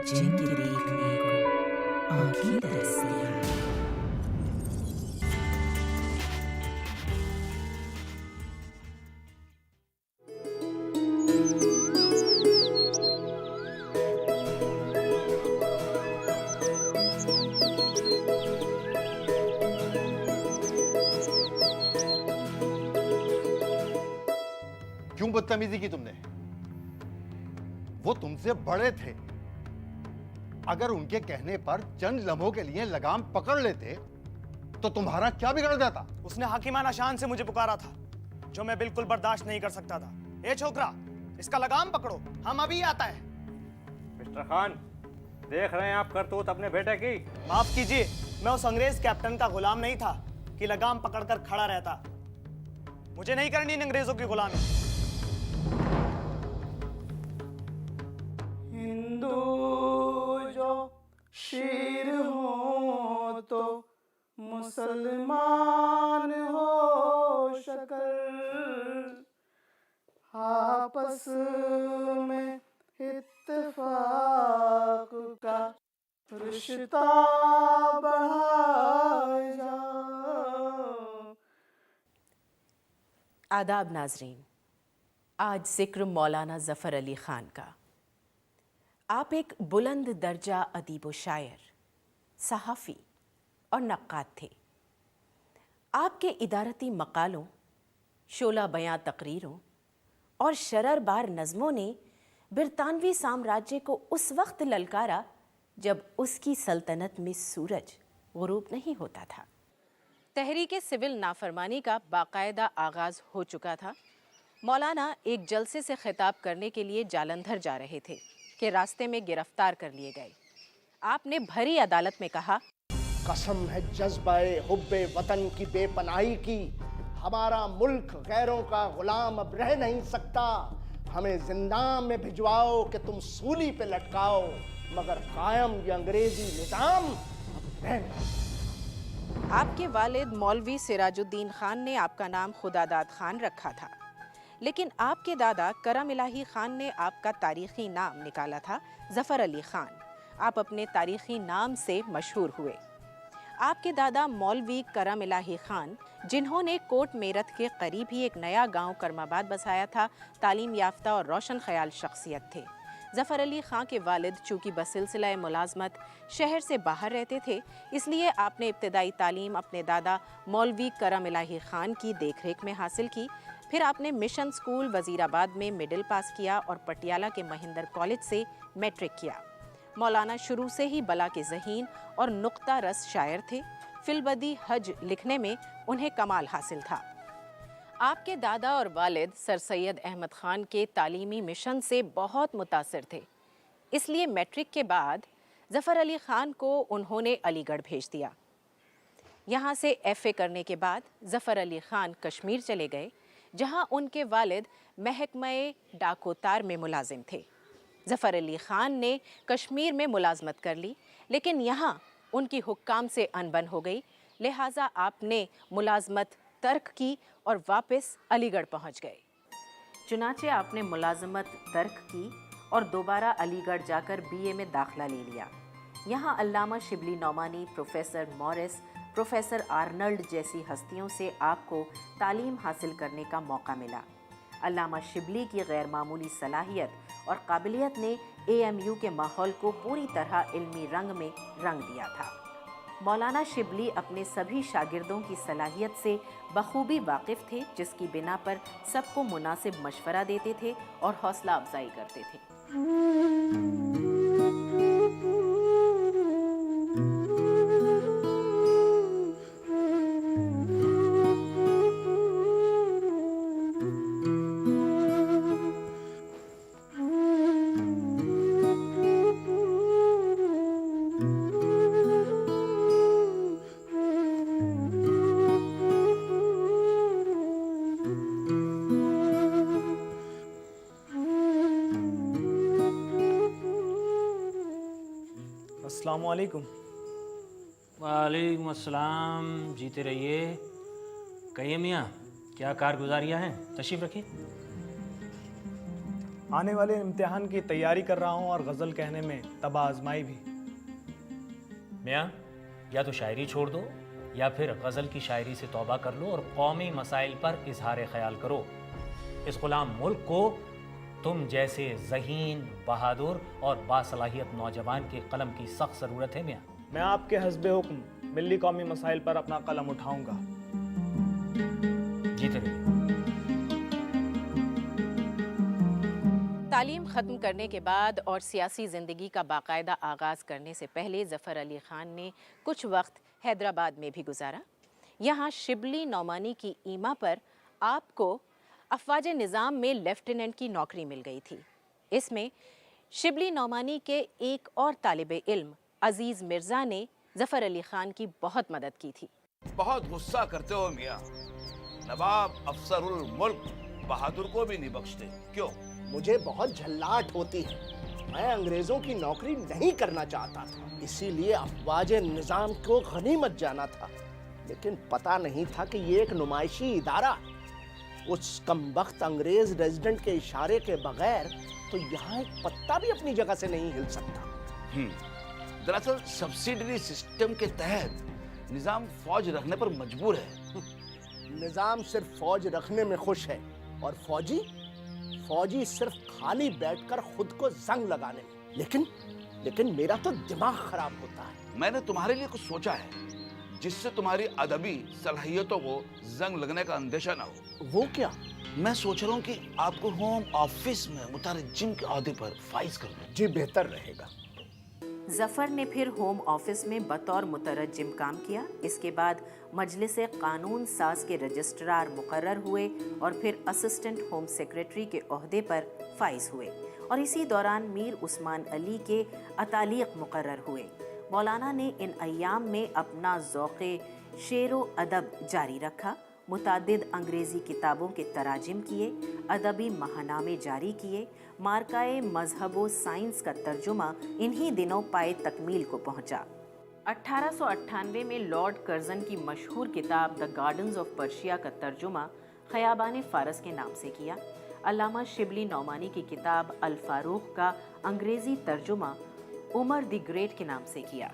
जिनके देखने को आंखें तरसती हैं। क्यों बदतमीजी की तुमने? वो तुमसे बड़े थे। अगर उनके कहने पर चंद लम्हों के लिए लगाम पकड़ लेते तो तुम्हारा क्या बिगड़ जाता? उसने हाकिमाना शान से मुझे पुकारा था, जो मैं बिल्कुल बर्दाश्त नहीं कर सकता था। ए छोकरा, इसका लगाम पकड़ो, हम अभी आता है। मिस्टर खान, देख रहे हैं आप करतूत अपने बेटे की। माफ कीजिए, मैं उस अंग्रेज कैप्टन का गुलाम नहीं था कि लगाम पकड़कर खड़ा रहता। मुझे नहीं करनी इन अंग्रेजों की गुलामी। हिंदू जो शीर हो तो मुसलमान हो शक्ल, आपस में इत्तेफाक का रिश्ता बढ़ाए जाओ। आदाब नाजरीन, आज जिक्र मौलाना ज़फ़र अली ख़ान का। आप एक बुलंद दर्जा अदीब व शायर, सहाफ़ी और नक्काद थे। आपके इदारती मक़ालों, शोला बयां तकरीरों और शररबार नज़मों ने बरतानवी साम्राज्य को उस वक्त ललकारा जब उसकी सल्तनत में सूरज गुरूब नहीं होता था। तहरीक सिविल नाफरमानी का बाकायदा आगाज़ हो चुका था। मौलाना एक जलसे से खिताब करने के लिए जालंधर जा रहे थे कि रास्ते में गिरफ्तार कर लिए गए। आपने भरी अदालत में कहा, कसम है जज्बाए हुब्बे वतन की बेपनाही की, हमारा मुल्क गैरों का गुलाम अब रह नहीं सकता। हमें जिंदान में भिजवाओ कि तुम सूली पे लटकाओ, मगर कायम ये अंग्रेजी निजाम अब रह नहीं। आपके वालिद मौलवी सिराजुद्दीन खान ने आपका नाम खुदादाद खान रखा था, लेकिन आपके दादा करम इलाही खान ने आपका तारीखी नाम निकाला था ज़फ़र अली ख़ान। आप अपने तारीखी नाम से मशहूर हुए। आपके दादा मौलवी करम इलाही खान, जिन्होंने कोट मेरठ के करीब ही एक नया गांव करमाबाद बसाया था, तालीम याफ्ता और रोशन ख्याल शख्सियत थे। ज़फ़र अली ख़ान के वालिद चूँकि बसिलसिला मुलाजमत शहर से बाहर रहते थे, इसलिए आपने इब्तदाई तालीम अपने दादा मौलवी करम इलाही ख़ान की देखरेख में हासिल की। फिर आपने मिशन स्कूल वज़ीराबाद में मिडिल पास किया और पटियाला के महिंदर कॉलेज से मैट्रिक किया। मौलाना शुरू से ही बला के ज़हीन और नुक्ता रस शायर थे। फिलबदी हज लिखने में उन्हें कमाल हासिल था। आपके दादा और वालिद सर सैयद अहमद ख़ान के तालीमी मिशन से बहुत मुतासिर थे, इसलिए मैट्रिक के बाद ज़फ़र अली ख़ान को उन्होंने अलीगढ़ भेज दिया। यहाँ से FA करने के बाद ज़फ़र अली ख़ान कश्मीर चले गए, जहाँ उनके वालिद महकमे डाकोतार में मुलाजिम थे। ज़फ़र अली ख़ान ने कश्मीर में मुलाजमत कर ली, लेकिन यहाँ उनकी हुक्काम से अनबन हो गई, लिहाजा आपने मुलाजमत तर्क की और वापस अलीगढ़ पहुँच गए। चुनाचे आपने मुलाजमत तर्क की और दोबारा अलीगढ़ जाकर BA में दाखिला ले लिया। यहाँ Allama Shibli Nomani, professor Morris, professor Arnold जैसी हस्तियों से आपको तालीम हासिल करने का मौका मिला। अल्लामा शिबली की गैर मामूली सलाहियत और काबिलियत ने AMU के माहौल को पूरी तरह इल्मी रंग में रंग दिया था। मौलाना शिबली अपने सभी शागिर्दों की सलाहियत से बखूबी वाकिफ़ थे, जिसकी बिना पर सबको मुनासिब मशवरा देते थे और हौसला अफजाई करते थे। अस्सलामु अलैकुम। वालेकुम अस्सलाम, जीते रहिए। कहिए मियाँ, क्या कारगुजारियाँ हैं? तशरीफ़ रखिए। आने वाले इम्तिहान की तैयारी कर रहा हूँ और गज़ल कहने में तबाह आजमाई भी। मियाँ, या तो शायरी छोड़ दो या फिर गज़ल की शायरी से तौबा कर लो और कौमी मसाइल पर इजहार ख्याल करो। इस गुलाम मुल्क को तुम जैसे ज़हीन, बहादुर और बासलाहियत नौजवान के कलम की सख्त ज़रूरत है मियाँ। मैं आपके हस्बे हुक्म मिली कौमी मसाइल पर अपना कलम उठाऊंगा। जीते रहिए। तालीम ख़त्म करने के बाद और सियासी ज़िंदगी का बाकायदा आगाज़ करने से पहले ज़फ़र अली ख़ान ने कुछ वक्त हैदराबाद में भी गुजारा। यहाँ शिबली नौमानी की ईमा पर आपको अफ़वाज निज़ाम में लेफ्टिनेंट की नौकरी मिल गई थी। इसमें शिबली नौमानी के एक और तालिबे इल्म अजीज़ मिर्ज़ा ने ज़फ़र अली ख़ान की बहुत मदद की थी। बहुत गुस्सा करते हो मियाँ। नवाब अफसरुल मुल्क बहादुर को भी नहीं बख्शते, क्यों? मुझे बहुत झल्लाहट होती है। मैं अंग्रेजों की नौकरी नहीं करना चाहता था, इसीलिए अफवाज निज़ाम को गनीमत जाना था। लेकिन पता नहीं था कि ये एक नुमाइशी इदारा है। उस कमबख्त अंग्रेज रेजिडेंट के इशारे के बगैर तो यहाँ एक पत्ता भी अपनी जगह से नहीं हिल सकता। दरअसल सब्सिडरी सिस्टम के तहत निजाम फौज रखने पर मजबूर है। निजाम सिर्फ फौज रखने में खुश है और फौजी सिर्फ खाली बैठकर खुद को जंग लगाने में। लेकिन मेरा तो दिमाग खराब होता है। मैंने तुम्हारे लिए कुछ सोचा है जिससे तुम्हारी अदबी सलाहियतों को जंग लगने का अंदेशा ना हो। वो क्या? मैं सोच रहा हूँ कि आपको होम ऑफिस में मुतारिज्जिम के ओहदे पर फाइज कर दूं। जी बेहतर रहेगा। ज़फ़र ने फिर होम ऑफिस में बतौर मुतरज्जिम काम किया। इसके बाद मजलिस कानून साज के रजिस्ट्रार मुकर्रर हुए और फिर असिस्टेंट होम सेक्रेटरी के ओहदे पर फाइज हुए और इसी दौरान मीर उस्मान अली के अतालीक मुकर्रर हुए। मौलाना ने इन अय्याम में अपना ज़ौक़े शेरो अदब जारी रखा। मुतादिद अंग्रेज़ी किताबों के तराजिम किए, अदबी महानामे जारी किए। मार्काए मजहब व साइंस का तर्जुमा इन्हीं दिनों पाए तकमील को पहुंचा। 1898 में लॉर्ड कर्जन की मशहूर किताब द गार्डन्स ऑफ पर्शिया का तर्जुमा ख़याबान फ़ारस के नाम से किया। अल्लामा शिबली नौमानी की किताब अल फारूक का अंग्रेज़ी तर्जुमा उमर द ग्रेट के नाम से किया।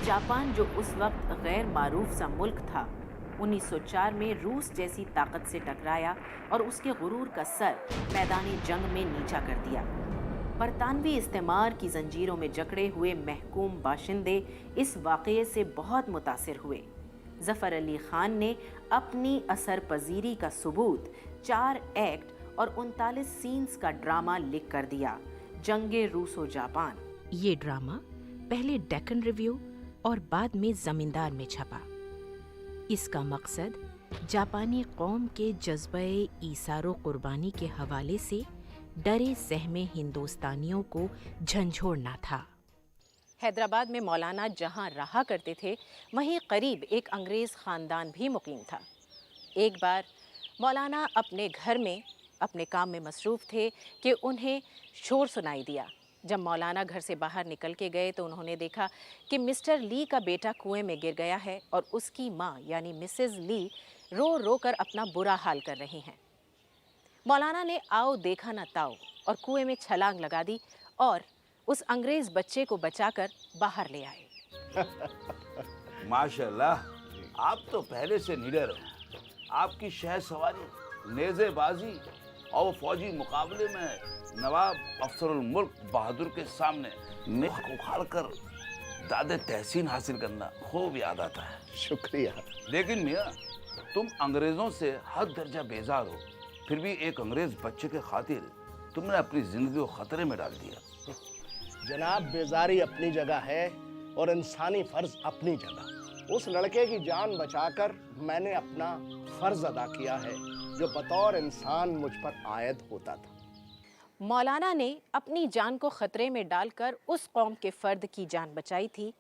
जापान जो उस वक्त गैर मारूफ सा मुल्क था, 1904 में रूस जैसी ताकत से टकराया और उसके गुरूर का सर मैदानी जंग में नीचा कर दिया। बरतानवी इस्तेमार की जंजीरों में जकड़े हुए महकूम बाशिंदे इस वाक़ये से बहुत मुतासिर हुए। ज़फ़र अली ख़ान ने अपनी असर पजीरी का सबूत 4 एक्ट और 39 सीन्स का ड्रामा लिख कर दिया, जंगे रूसो जापान। ये ड्रामा पहले डेक्कन रिव्यू और बाद में ज़मींदार में छपा। इसका मकसद जापानी कौम के जज्बे ईसारो कुर्बानी के हवाले से डरे सहमे हिंदुस्तानियों को झंझोड़ना था। हैदराबाद में मौलाना जहां रहा करते थे, वहीं करीब एक अंग्रेज़ ख़ानदान भी मुकीम था। एक बार मौलाना अपने घर में अपने काम में मसरूफ़ थे कि उन्हें शोर सुनाई दिया। जब मौलाना घर से बाहर निकल के गए तो उन्होंने देखा कि मिस्टर ली का बेटा कुएं में गिर गया है और उसकी माँ यानी मिसेज़ ली रो रो कर अपना बुरा हाल कर रही हैं। मौलाना ने आओ देखा न ताओ और कुएं में छलांग लगा दी और उस अंग्रेज़ बच्चे को बचाकर बाहर ले आए। माशाल्लाह, आप तो पहले से निडर हैं। आपकी शहर सवारी, नेज़ेबाजी और वो फौजी मुकाबले में नवाब अफसरुल मुल्क बहादुर के सामने मेख उखाड़ कर दादे तहसीन हासिल करना खूब याद आता है। शुक्रिया। लेकिन मियाँ, तुम अंग्रेजों से हद दर्जा बेजार हो, फिर भी एक अंग्रेज बच्चे के खातिर तुमने अपनी जिंदगी को खतरे में डाल दिया। जनाब, बेजारी अपनी जगह है और इंसानी फर्ज अपनी जगह। उस लड़के की जान बचाकर मैंने अपना फर्ज अदा किया है जो बतौर इंसान मुझ पर आयद होता था। मौलाना ने अपनी जान को खतरे में डालकर उस कौम के फर्द की जान बचाई थी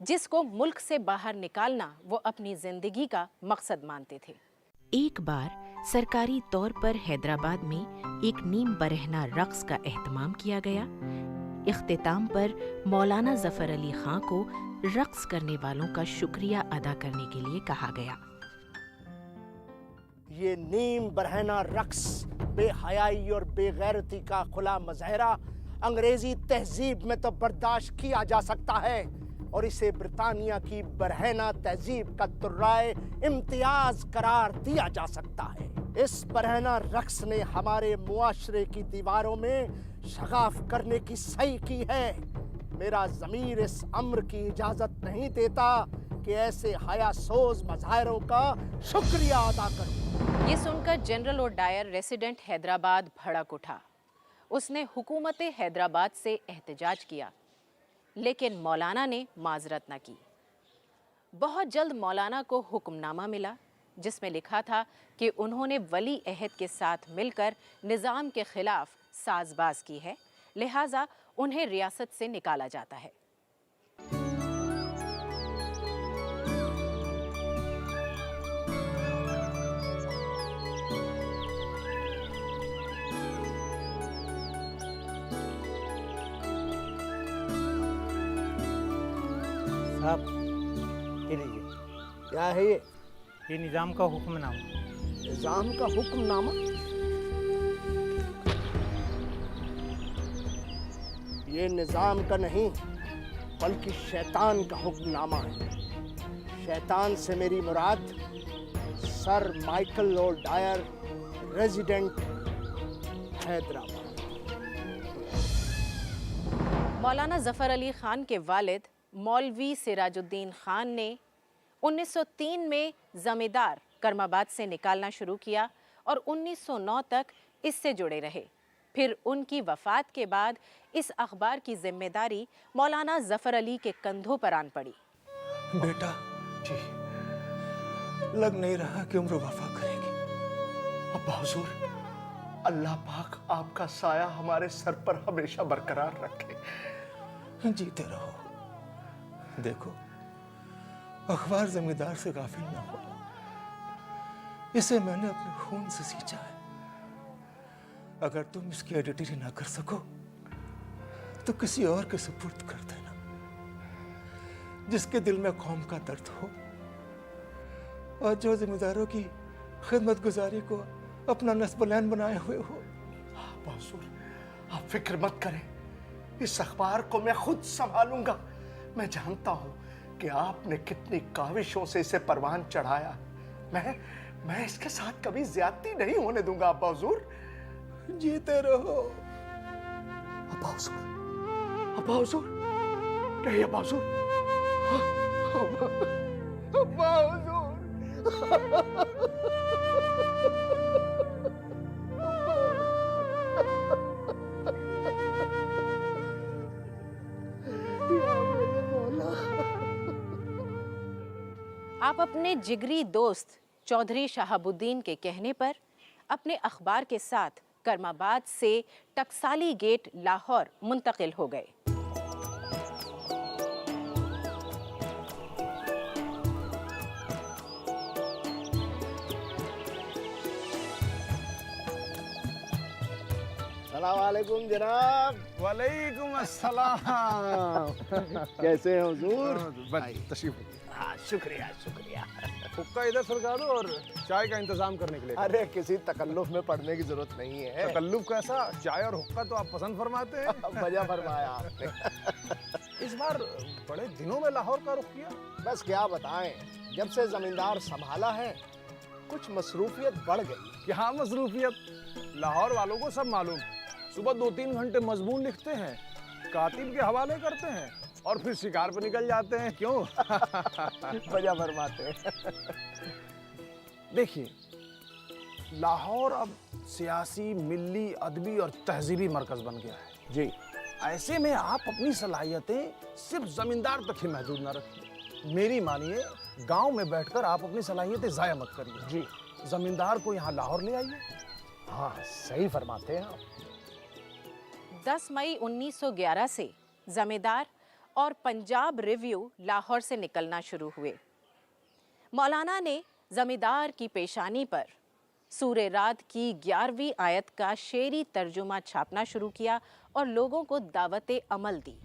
जिसको मुल्क से बाहर निकालना वो अपनी जिंदगी का मकसद मानते थे। एक बार सरकारी तौर पर हैदराबाद में एक नीम बरहना रक्स का एहतमाम किया गया। इख्तिताम पर मौलाना ज़फ़र अली ख़ान को रक्स करने वालों का शुक्रिया अदा करने के लिए कहा गया। ये नीम बरहना रक्स बे हयाई और बेगैरती का खुला मजहरा अंग्रेजी तहजीब में तो बर्दाश्त किया जा सकता है, और इसे ब्रिटानिया की बरहना तहजीब का तुर्राए इम्तियाज करार दिया जा सकता है। इस बरहना रक्स ने हमारे मुआशरे की दीवारों में शगाफ करने की सही की है। मेरा ज़मीर इस अम्र की इजाज़त नहीं देता कि ऐसे हयासोज मज़ाहिरों का शुक्रिया अदा करूं। ये सुनकर जनरल ओडायर रेसिडेंट हैदराबाद भड़क उठा। उसने हुकूमत हैदराबाद से एहतजाज किया, लेकिन मौलाना ने माजरत न की। बहुत जल्द मौलाना को हुक्मनामा मिला, जिसमें लिखा था कि उन्होंने वली अहद के साथ मिलकर निज़ाम के खिलाफ साजबाज की है, लिहाजा उन्हें रियासत से निकाला जाता है। साहब ये लीजिए, क्या है ये? ये निज़ाम का हुक्मनामा। निज़ाम का हुक्मनामा? ये निज़ाम का नहीं बल्कि शैतान का हुक्मनामा है। शैतान से मेरी मुराद sir Michael O'Dwyer, resident Hyderabad. मौलाना ज़फ़र अली ख़ान के वालिद मौलवी सिराजुद्दीन ख़ान ने 1903 में ज़मींदार करमाबाद से निकालना शुरू किया और 1909 तक इससे जुड़े रहे। फिर उनकी वफ़ात के बाद इस अखबार की जिम्मेदारी मौलाना ज़फ़र अली के कंधों पर आन पड़ी। बेटा जी, लग नहीं रहा कि उम्र वफा करेगी। अब्बा हुजूर, अल्लाह पाक आपका साया हमारे सर पर हमेशा बरकरार रखे। जीते रहो। देखो, अखबार जमींदार से गाफिल ना हो। इसे मैंने अपने खून से सींचा है। अगर तुम इसकी एडिटरी ना कर सको तो किसी और के सुपुर्द कर देना, जिसके दिल में कौम का दर्द हो और जो जिम्मेदारों की खिदमत गुजारी को अपना नस्बलैन बनाए हुए हो। हुजूर, आप फिक्र मत करें, इस अखबार को मैं खुद संभालूंगा। मैं जानता हूं कि आपने कितनी काविशों से इसे परवान चढ़ाया। मैं इसके साथ कभी ज्यादती नहीं होने दूंगा। अब्बा हुजूर, जीते रहो। अब्बा हुजूर, अब्बा हुजूर, नहीं अब्बा हुजूर, अब्बा हुजूर। आप अपने जिगरी दोस्त चौधरी शहाबुद्दीन के कहने पर अपने अखबार के साथ करमाबाद से टकसाली गेट लाहौर मुंतकिल हो गए। सलाम वालेकुम जनाब। वालेकुम अस्सलाम। कैसे हैं हुजूर? तशरीफ। हाँ, शुक्रिया शुक्रिया। हुक्का इधर सरका दो और चाय का इंतजाम करने के लिए। अरे किसी तकल्लुफ में पड़ने की जरूरत नहीं है। तकल्लुफ कैसा, चाय और हुक्का तो आप पसंद फरमाते हैं। मजा फरमाया आपने। इस बार बड़े दिनों में लाहौर का रुख किया। बस क्या बताएं, जब से जमींदार संभाला है कुछ मसरूफियत बढ़ गई। क्या मसरूफियत? लाहौर वालों को सब मालूम। सुबह 2-3 घंटे मजमून लिखते हैं, कातिब के हवाले करते हैं और फिर शिकार पर निकल जाते हैं। क्यों? मजा फरमाते हैं। देखिए, लाहौर अब सियासी, मिली, अदबी और तहजीबी मरकज बन गया है। जी, ऐसे में आप अपनी सलाहियतें सिर्फ जमींदार तक ही महदूद ना रखिए। मेरी मानिए, गांव में बैठकर आप अपनी सलाहियतें ज़ाया मत करिए। जी, जमींदार को यहाँ लाहौर ले आइए। हाँ, सही फरमाते हैं आप। 10 मई 1911 से जमींदार और पंजाब रिव्यू लाहौर से निकलना शुरू हुए। मौलाना ने जमींदार की पेशानी पर सूरे रात की 11वीं आयत का शेरी तर्जुमा छापना शुरू किया और लोगों को दावते अमल दी।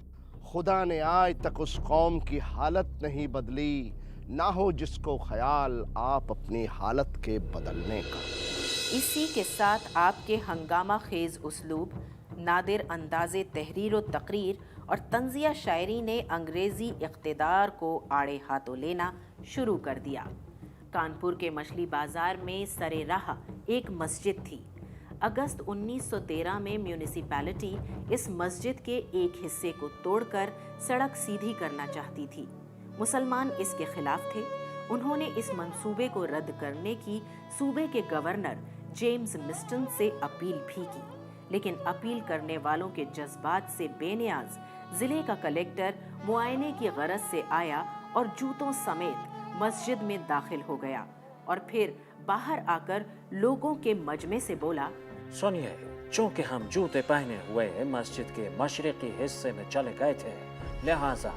खुदा ने आज तक उस कौम की हालत नहीं बदली, ना हो जिसको ख्याल आप अपनी हालत के बदलने का। इसी के साथ आपके हंगामा खेज उसलूब, नादिर अंदाज़े तहरीर व तकरीर और तंजिया शायरी ने अंग्रेज़ी इक़्तिदार को आड़े हाथों लेना शुरू कर दिया। कानपुर के मछली बाज़ार में सरे राह एक मस्जिद थी। अगस्त 1913 में म्यूनिसिपैलिटी इस मस्जिद के एक हिस्से को तोड़कर सड़क सीधी करना चाहती थी। मुसलमान इसके खिलाफ थे। उन्होंने इस मंसूबे को रद्द करने की सूबे के गवर्नर जेम्स मिस्टन से अपील भी की, लेकिन अपील करने वालों के जज्बात से बेनियाज जिले का कलेक्टर मुआयने की गरज से आया और जूतों समेत मस्जिद में दाखिल हो गया और फिर बाहर आकर लोगों के मजमे से बोला, सुनिए, चूंकि हम जूते पहने हुए मस्जिद के मशरिकी हिस्से में चले गए थे, लिहाजा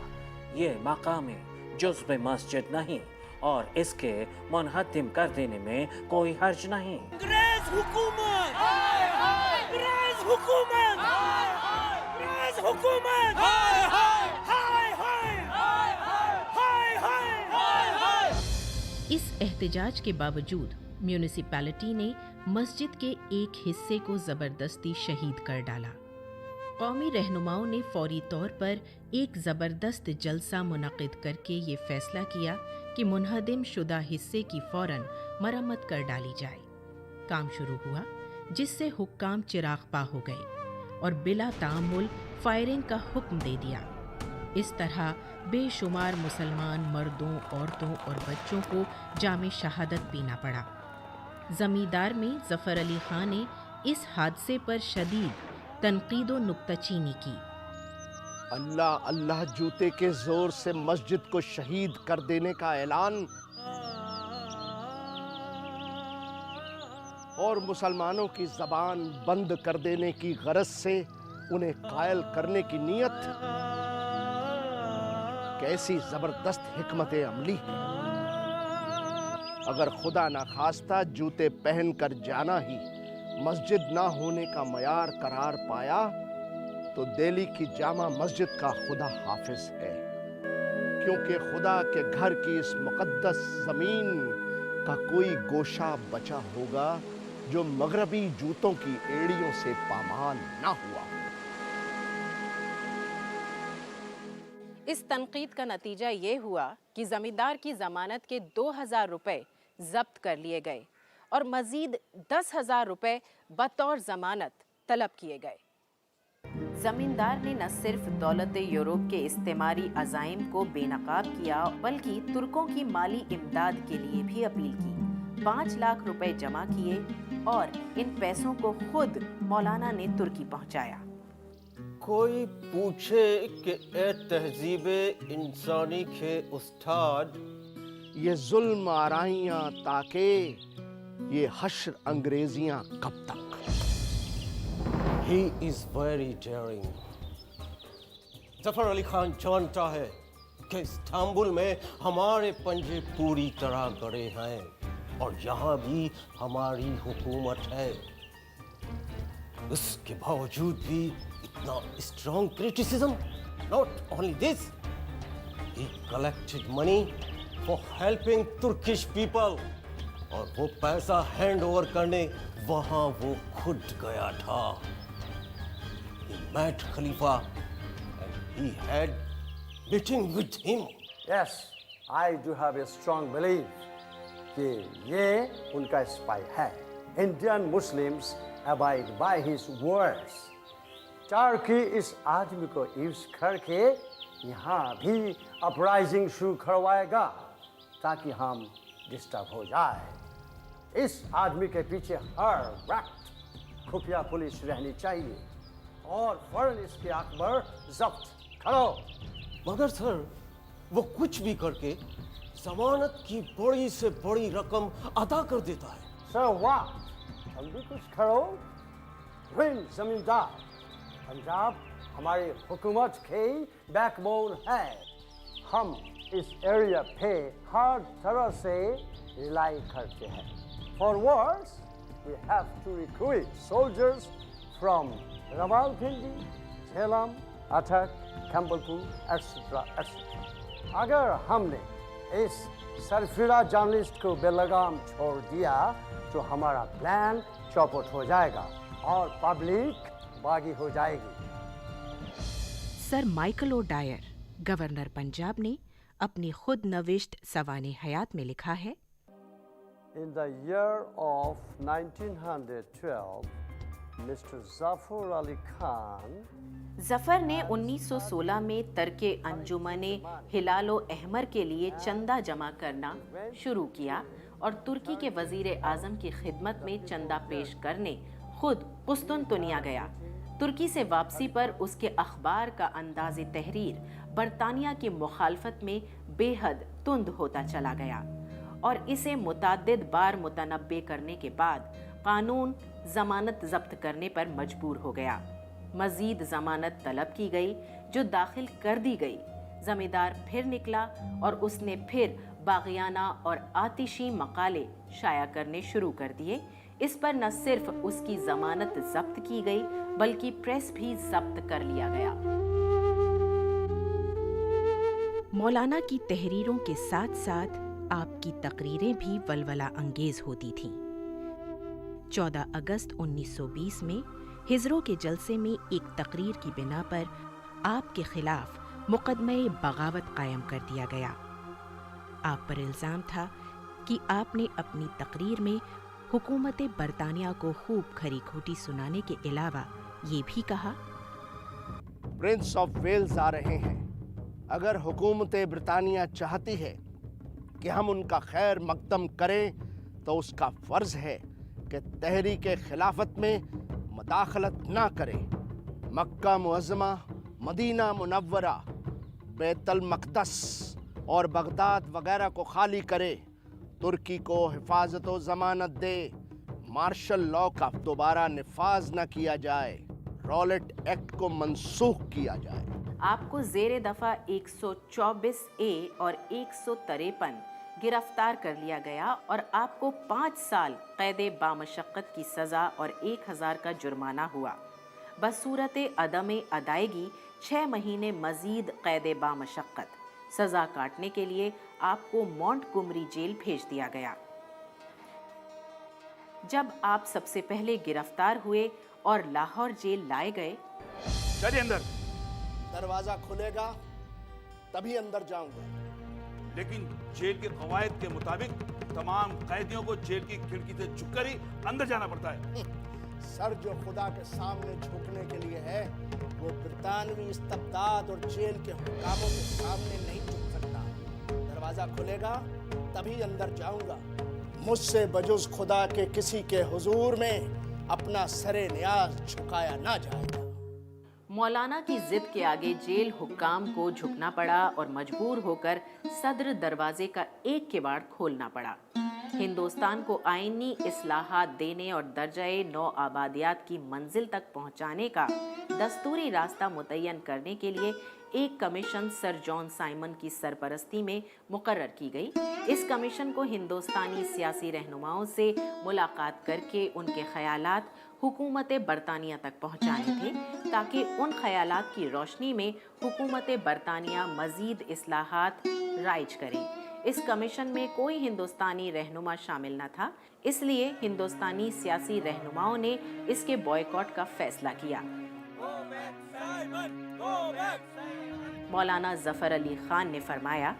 ये मकामी जुज़्व मस्जिद नहीं और इसके मुनहद्दिम कर देने में कोई हर्ज नहीं। अंग्रेज हुकूमत! अंग्रेज हुकूमत! अंग्रेज हुकूमत! हाय हाय हाय हाय हाय। इस एहतजाज के बावजूद म्यूनिसिपैलिटी ने मस्जिद के एक हिस्से को जबरदस्ती शहीद कर डाला। कौमी रहनुमाओं ने फौरी तौर पर एक ज़बरदस्त जलसा मुनक़िद करके ये फैसला किया कि मुनहदिम शुदा हिस्से की फ़ौरन मरम्मत कर डाली जाए। काम शुरू हुआ, जिससे हुक्काम चिराग पा हो गए और बिला तामुल फायरिंग का हुक्म दे दिया। इस तरह बेशुमार मुसलमान मर्दों, औरतों और बच्चों को जामे शहादत पीना पड़ा। ज़मींदार में ज़फ़र अली ख़ान ने इस हादसे पर शदीद तनकीद व नुक्ताचीनी की। अल्लाह अल्लाह जूते के जोर से मस्जिद को शहीद कर देने का ऐलान और मुसलमानों की जबान बंद कर देने की गरज से उन्हें कायल करने की नीयत, कैसी जबरदस्त हिकमत अमली है। अगर खुदा ना खास्ता जूते पहनकर जाना ही मस्जिद ना होने का मयार करार पाया तो दिल्ली की जामा मस्जिद का खुदा हाफिज है, क्योंकि खुदा के घर की इस मुक़द्दस ज़मीन का कोई गोशा बचा होगा जो मगरबी जूतों की एड़ियों से पामाल ना हुआ। इस तनकीद का नतीजा ये हुआ कि जमींदार की जमानत के 2000 रुपए जब्त कर लिए गए और मजीद 10,000 रुपए बतौर जमानत तलब किए गए। जमींदार ने न सिर्फ दौलत यूरोप के इस्तेमारी अज़ाइम को बेनकाब किया, बल्कि तुर्कों की माली इमदाद के लिए भी अपील की। 5 लाख रुपए जमा किए और इन पैसों को खुद मौलाना ने तुर्की पहुंचाया। कोई पूछे कि ए तहजीबे इंसानी के उस्ताद, ये जुल्म आराइयां ताके ये हश्र अंग्रेजियां कब तक? He is very daring. Zafar Ali Khan जानता है कि इस्तांबुल में हमारे पंजे पूरी तरह गड़े हैं और यहाँ भी हमारी हुकूमत है। उसके बावजूद भी इतना strong criticism. Not only this, he collected money for helping Turkish people. और वो पैसा हैंड ओवर करने वहाँ वो खुद गया था। He met Khalifa and he had meeting with him. Yes, I do have a strong belief कि ये उनका स्पाई है। Indian Muslims abide by his words. Turkey इस आदमी को यूज करके यहाँ भी अपराइजिंग शुरू करवाएगा ताकि हम डिस्टर्ब हो जाए। इस आदमी के पीछे हर वक्त खुफिया पुलिस रहनी चाहिए और फौरन इसके अखबार जब्त करो। मगर सर, वो कुछ भी करके जमानत की बड़ी से बड़ी रकम अदा कर देता है। सर वाह, जल्दी कुछ करो। विन जमींदार, पंजाब हमारी हुकूमत के बैकबोन है। हम इस एरिया पे हर तरह से रिलाई करते हैं। For wars, we have to recruit soldiers from Rawalpindi, Jhelum, Atak, Campbellpur, etc., etc. अगर हमने इस सरफिरा जर्नलिस्ट को बेलगाम छोड़ दिया तो हमारा प्लान चौपट हो जाएगा और पब्लिक बागी हो जाएगी। Sir Michael O'Dwyer, governor Punjab ने अपनी खुद नविश्त सवाने हयात में लिखा है, In the year of 1912, Mr. Zafar Ali Khan Zafar ने 1916 में तर्के अंजुमने हिलालो अहमर के लिए चंदा जमा करना शुरू किया और तुर्की के वजीर आजम की खिदमत में चंदा पेश करने खुद कुस्तुनतुनिया गया। तुर्की से वापसी पर उसके अखबार का अंदाज़े तहरीर बरतानिया की मुखालफत में बेहद तुंद होता चला गया और इसे मुतअद्दिद बार मुतनब्बे करने के बाद कानून जमानत जब्त करने पर मजबूर हो गया। मजीद जमानत तलब की गई जो दाखिल कर दी गई। जमींदार फिर निकला और उसने फिर बागियाना और आतिशी मकाले शाया करने शुरू कर दिए। इस पर न सिर्फ उसकी जमानत जब्त की गई बल्कि प्रेस भी जब्त कर लिया गया। मौलाना की तहरीरों के साथ साथ आपकी तकरीरें भी वलवला अंगेज होती थीं। 14 अगस्त 1920 में हिजरों के जलसे में एक तकरीर की बिना पर आपके खिलाफ मुकदमे बगावत कायम कर दिया गया। आप पर इल्ज़ाम था कि आपने अपनी तकरीर में हुकूमत बरतानिया को खूब खरी खोटी सुनाने के अलावा ये भी कहा, प्रिंस ऑफ वेल्स आ रहे हैं। अगर हुकूमत बरतानिया चाहती है कि हम उनका खैर मकदम करें तो उसका फ़र्ज़ है कि तहरीक खिलाफत में मदाखलत ना करे। मक्का मुअज़्ज़मा, मदीना मुनव्वरा, बैतुल मक़दस और बगदाद वगैरह को खाली करे, तुर्की को हिफाजत व ज़मानत दे, मार्शल लॉ का दोबारा निफाज न किया जाए, रॉलेट एक्ट को मनसूख किया जाए। आपको ज़ेरे दफ़ा 124A और 153 गिरफ्तार कर लिया गया और आपको 5 साल कैदे बामशक्क़त की सज़ा और 1000 का जुर्माना हुआ। बसूरत अदम अदायगी 6 महीने मज़ीद कैदे बामशक्क़त सज़ा काटने के लिए आपको मॉन्टगोमरी जेल भेज दिया गया। जब आप सबसे पहले गिरफ्तार हुए और लाहौर जेल लाए गए, चलिए अंदर। दरवाजा खुलेगा तभी अंदर जाऊंगा। लेकिन जेल के कवायद के मुताबिक तमाम कैदियों को जेल की खिड़की से झुककर ही अंदर जाना पड़ता है। सर जो खुदा के सामने झुकने के लिए है वो ब्रितानवी इस्तबदाद और जेल के हुकामों के सामने नहीं झुक सकता। दरवाजा खुलेगा तभी अंदर जाऊंगा। मुझसे बजुज खुदा के किसी के हुजूर में अपना सरे न्याज झुकाया ना जाएगा। मौलाना की जिद के आगे जेल हुक्काम को झुकना पड़ा और मजबूर होकर सदर दरवाजे का एक किवाड़ खोलना पड़ा। हिंदुस्तान को आईनी इस्लाहात देने और दर्जाए नौ आबादियात की मंजिल तक पहुंचाने का दस्तूरी रास्ता मुतय्यन करने के लिए एक कमीशन सर जॉन साइमन की सरपरस्ती में मुकर्रर की गई। इस कमीशन को हिंदुस्तानी सियासी रहनुमाओं से मुलाकात करके उनके ख्यालात हुकूमत बरतानिया तक पहुंचाने थे ताकि उन ख्यालात की रोशनी में हुकूमत बरतानिया मजीद इस्लाहात राइज करे। इस कमीशन में कोई हिंदुस्तानी रहनुमा शामिल न था, इसलिए हिंदुस्तानी सियासी रहनुमाओं ने इसके बॉयकॉट का फैसला किया। मौलाना जफर अली खान ने फरमाया,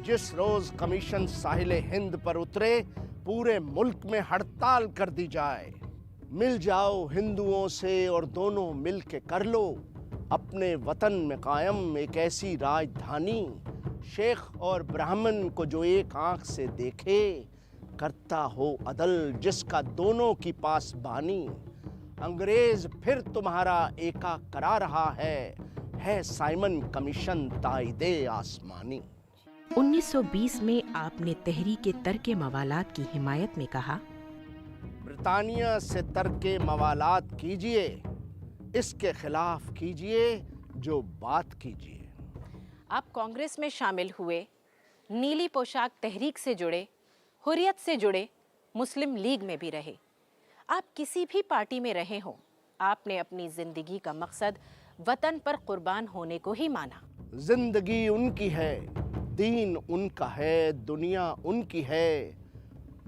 जिस रोज कमीशन साहिल हिंद पर उतरे पूरे मुल्क में हड़ताल कर दी जाए। मिल जाओ हिंदुओं से और दोनों मिल के कर लो अपने वतन में कायम एक ऐसी राजधानी, शेख और ब्राह्मण को जो एक आंख से देखे, करता हो अदल जिसका दोनों की पासबानी। अंग्रेज फिर तुम्हारा एका करा रहा है साइमन कमीशन ताइदे आसमानी। 1920 में आपने तहरीक तर्के मवालात की हिमायत में कहा, ब्रितानिया से तर्के मवालात कीजिए, इसके खिलाफ कीजिए जो बात कीजिए। आप कांग्रेस में शामिल हुए, नीली पोशाक तहरीक से जुड़े, हुर्रियत से जुड़े, मुस्लिम लीग में भी रहे। आप किसी भी पार्टी में रहे हों, आपने अपनी जिंदगी का मकसद वतन पर कुर्बान होने को ही माना। जिंदगी उनकी है, दीन उनका है, दुनिया उनकी है,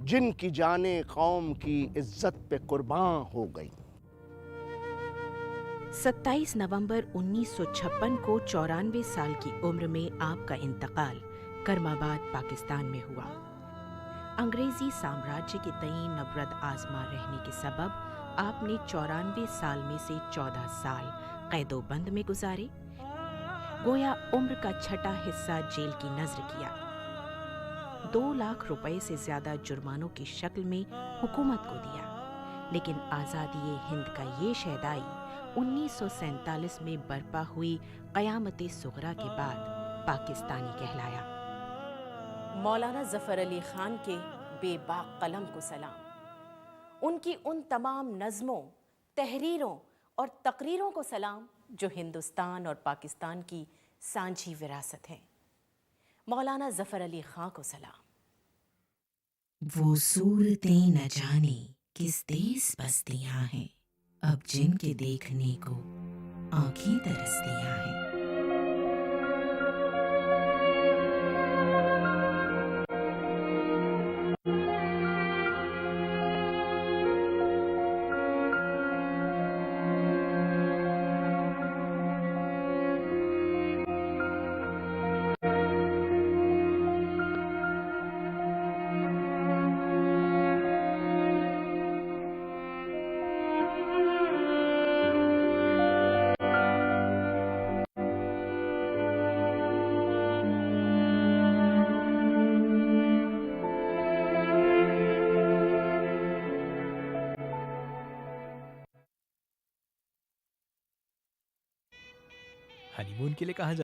जिनकी जाने कौम की इज्जत पे कुर्बान हो गई। 27 नवंबर 1956 को 94 साल की उम्र में आपका इंतकाल करमाबाद पाकिस्तान में हुआ। अंग्रेजी साम्राज्य के तई नफरत आजमा रहने के सबब आपने 94 साल में से 14 साल कैदोबंद में गुजारे, गोया उम्र का छठा हिस्सा जेल की नजर किया। 2 लाख रुपए से ज्यादा जुर्मानों की शक्ल में हुकूमत को दिया, लेकिन आज़ादी हिंद का ये शहदाई 1947 में बर्पा हुई क़यामत सुगरा के बाद पाकिस्तानी कहलाया। मौलाना ज़फ़र अली ख़ान के बेबाक कलम को सलाम, उनकी उन तमाम नज़मों, तहरीरों और तकरीरों को सलाम जो हिंदुस्तान और पाकिस्तान की सांझी विरासत हैं। मौलाना ज़फ़र अली ख़ान को सलाम। वो सूरतें न जाने किस देश बसतियां हैं, अब जिनके देखने को आंखें तरसतियां हैं। हनीमून के लिए कहाँ